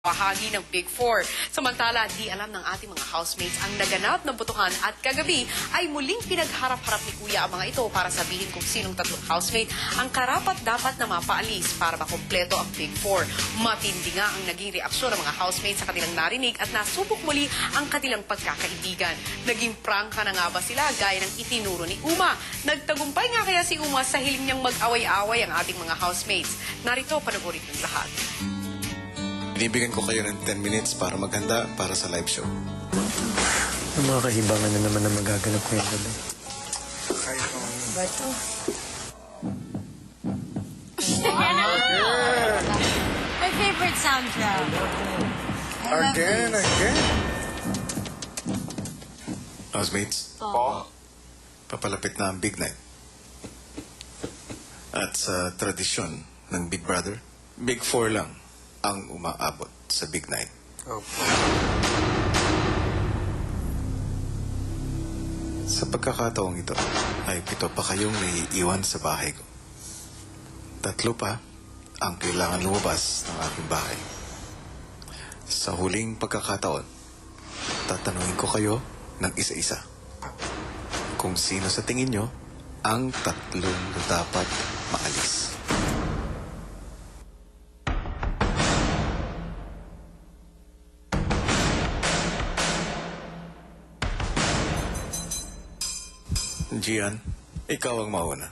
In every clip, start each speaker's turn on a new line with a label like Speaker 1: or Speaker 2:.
Speaker 1: bahagi ng Big Four. Samantala, di alam ng ating mga housemates ang naganap ng butuhan at kagabi ay muling pinagharap-harap ni Kuya ang mga ito para sabihin kung sinong tatlong housemate ang karapat-dapat na mapaalis para makumpleto ang Big Four. Matindi nga ang naging reaksyon ng mga housemates sa kanilang narinig at nasubok muli ang kanilang pagkakaibigan. Naging prangka na nga ba sila gaya ng itinuro ni Uma? Nagtagumpay nga kaya si Uma sa hiling niyang mag-away-away ang ating mga housemates. Narito, panoorin ng lahat.
Speaker 2: Binibigyan ko kayo ng 10 minutes para maghanda para sa live show.
Speaker 3: Ang mga kahibangan na naman na magaganap ko yung gabi.
Speaker 4: Bato. My favorite soundtrack.
Speaker 2: Again. Housemates? Papalapit na ang Big Night. At sa tradisyon ng Big Brother, Big Four lang ang umaabot sa Big Night. Sa pagkakataong ito, ay 7 pa kayong naiiwan sa bahay ko. 3 pa ang kailangan lumabas ng aking bahay. Sa huling pagkakataon, tatanungin ko kayo ng isa-isa kung sino sa tingin nyo ang 3 na dapat maalis. Gian, ikaw ang mauna.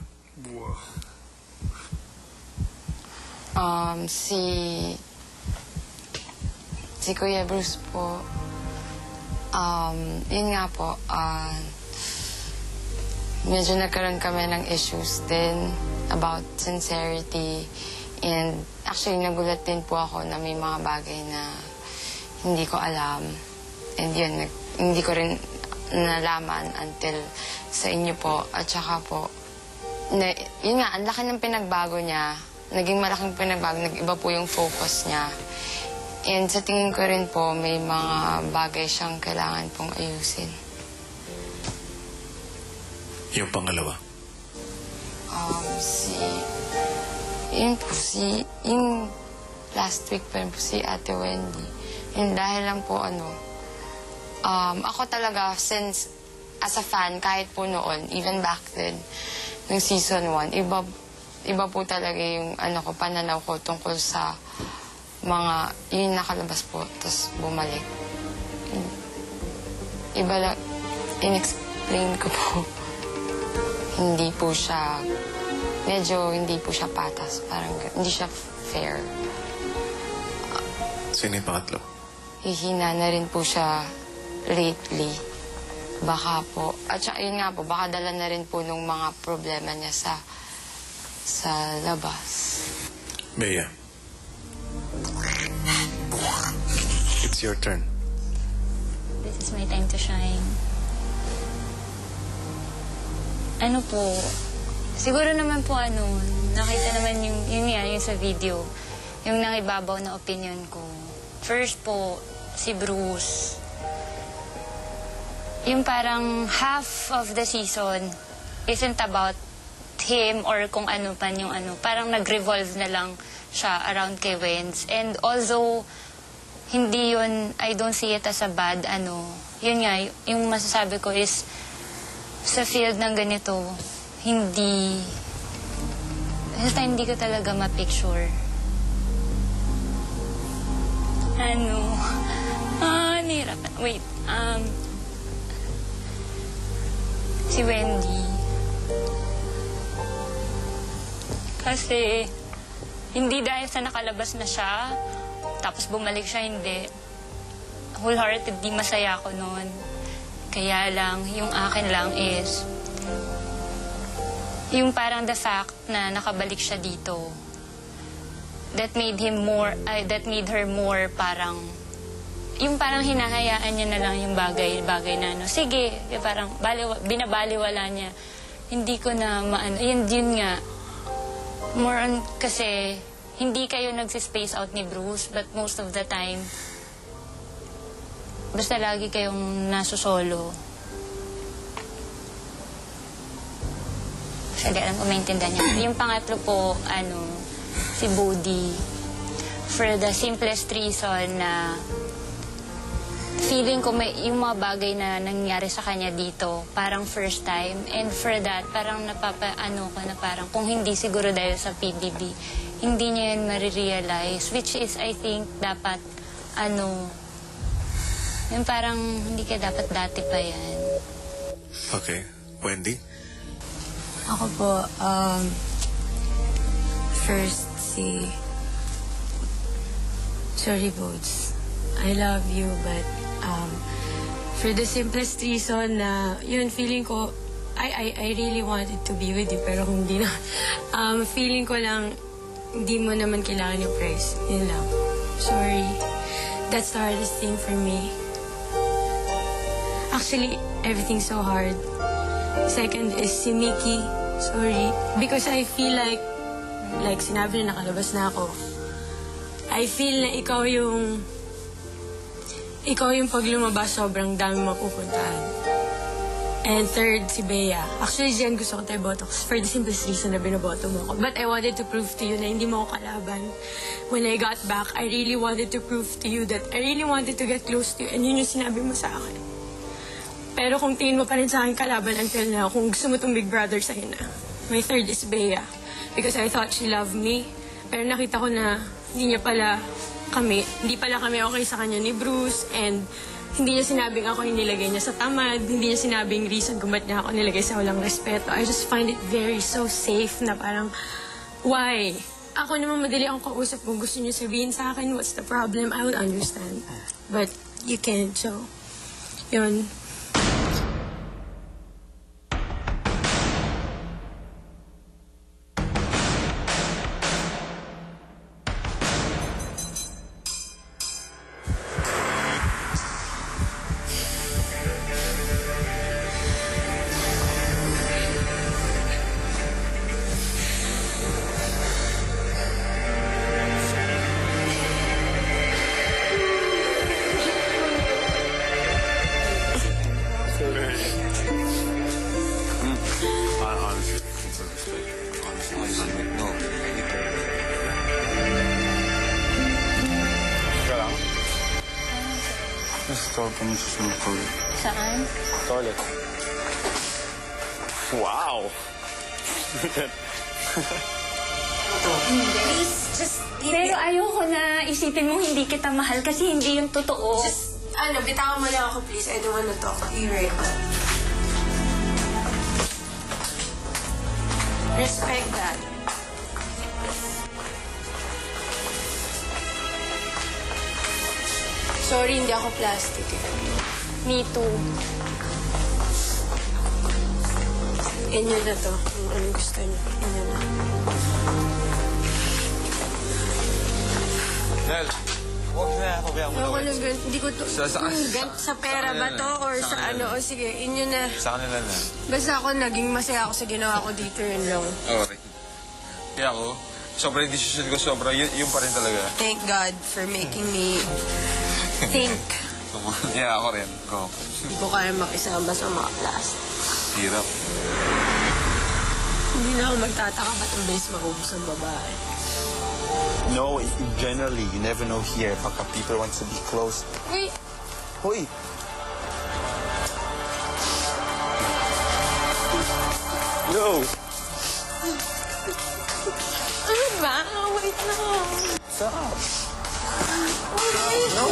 Speaker 5: Si Kuya Bruce po, yun nga po, medyo nagkaroon kami ng issues din about sincerity. And actually, nagulat din po ako na may mga bagay na hindi ko alam. And yun, hindi ko rin nalaman until sa inyo po. At saka po, yun nga, ang laki ng pinagbago niya. Naging malaking pinagbago, nag-iba po yung focus niya. And sa tingin ko rin po, may mga bagay siyang kailangan pong ayusin.
Speaker 2: Yung pangalawa?
Speaker 5: Yung last week pa rin po si Ate Wendy. Yung dahil lang po ako talaga, since as a fan, kahit po noon, even back then, ng season 1, iba po talaga yung pananaw ko tungkol sa mga, yung nakalabas po, tapos bumalik. Iba lang, in-explain ko po, hindi po siya patas, parang hindi siya fair.
Speaker 2: Sino yung pangatlo?
Speaker 5: Hihina na rin po siya lately. Baka po, at saka yun nga po, baka dala na rin po nung mga problema niya sa labas.
Speaker 2: Bea. It's your turn.
Speaker 4: This is my time to shine. Ano po, siguro naman po nakita naman yung sa video, yung nangibabaw na opinion ko. First po, si Bruce. Yung parang half of the season isn't about him or kung ano pa yung parang nag-revolve na lang siya around kay Wenz. And although, hindi yun, I don't see it as a bad yun nga, yung masasabi ko is, sa field ng ganito, hindi ko talaga ma-picture. Nahirapan. Wait, si Wendy. Kasi, hindi dahil sa nakalabas na siya, tapos bumalik siya, hindi. Wholeheartedly masaya ako noon. Kaya lang, yung akin lang is, yung parang the fact na nakabalik siya dito, that made her more parang, yung parang hinahayaan niya na lang yung bagay na sige, parang binabaliwala niya. Hindi ko na yun nga, more on kasi, hindi kayo nagsi-space out ni Bruce, but most of the time, basta lagi kayong nasusolo. Hindi alam kung maintindihan niya. Yung pangatlo po, si Bodhi. For the simplest reason na feeling ko may yung mga bagay na nangyari sa kanya dito, parang first time. And for that, parang napapaano ko na parang kung hindi siguro dahil sa PBB, hindi niya yan marirealize. Which is, I think, dapat, yung parang hindi ka dapat dati pa yan.
Speaker 2: Okay. Wendy?
Speaker 6: Ako po, first sorry, Boats. I love you, but for the simplest reason na, yun, feeling ko, I really wanted to be with you, pero kung hindi na, feeling ko lang, hindi mo naman kailangan yung price. Yun lang. Sorry. That's the hardest thing for me. Actually, everything's so hard. Second is si Mickey. Sorry. Because I feel like sinabi na nakalabas na ako. I feel na ikaw yung pag lumabas, sobrang dami mapupuntahan. And third, si Bea. Actually, Jen, gusto ko tayo botox for the simplest reason na binoboto mo ko. But I wanted to prove to you na hindi mo ako kalaban. When I got back, I really wanted to prove to you that I really wanted to get close to you. And yun yung sinabi mo sa akin. Pero kung tingin mo pa rin sa akin kalaban until now, kung gusto mo tong Big Brother sa'yo na, my third is Bea. Because I thought she loved me. Pero nakita ko na hindi pala kami okay sa kanya ni Bruce. And hindi niya sinabing ako yung nilagay niya sa tamad. Hindi niya sinabing reason kung ba't niya ako nilagay sa walang respeto. I just find it very so safe na parang, why? Ako naman madali akong kausap kung gusto niyo sabihin sa akin, what's the problem? I would understand. But you can't, so, yun.
Speaker 7: Gusto ko sa swimming pool.
Speaker 4: Saan?
Speaker 7: Toilet. Wow!
Speaker 6: Please, just
Speaker 4: Pero ayoko na isipin mo hindi kita mahal kasi hindi yung totoo.
Speaker 6: bitawan mo lang ako, please. I don't wanna talk to you right now. Respect that. Sorry, hindi ako plastic eh.
Speaker 4: Me too.
Speaker 6: Inyo na to. Kung anong gusto niyo. Inyo na.
Speaker 7: Nel, huwag na ako kaya mo
Speaker 6: Ako nang hindi ko to. Sa pera ba to? Or
Speaker 7: Sa
Speaker 6: sa
Speaker 7: kanila.
Speaker 6: ano? O sige, inyo na.
Speaker 7: Sa kanila na.
Speaker 6: Basta ako naging masaya ako sa ginawa ko dito. Yun lang.
Speaker 7: Okay. Kaya ako, sobrang decision ko, yun pa rin talaga.
Speaker 6: Thank God for making me think.
Speaker 7: Kaya ako rin. Go.
Speaker 6: Hindi ko kaya makisama sa mga plastic.
Speaker 7: Hirap.
Speaker 6: Hindi na ako magtataka ba't ang bilis maubos ng babae.
Speaker 8: No, generally, you never know here. Pagka people want to be close.
Speaker 6: Wait!
Speaker 8: Hoy! Yo!
Speaker 6: Ano ba? Wait na.
Speaker 8: What's up?
Speaker 6: Wait.
Speaker 8: No!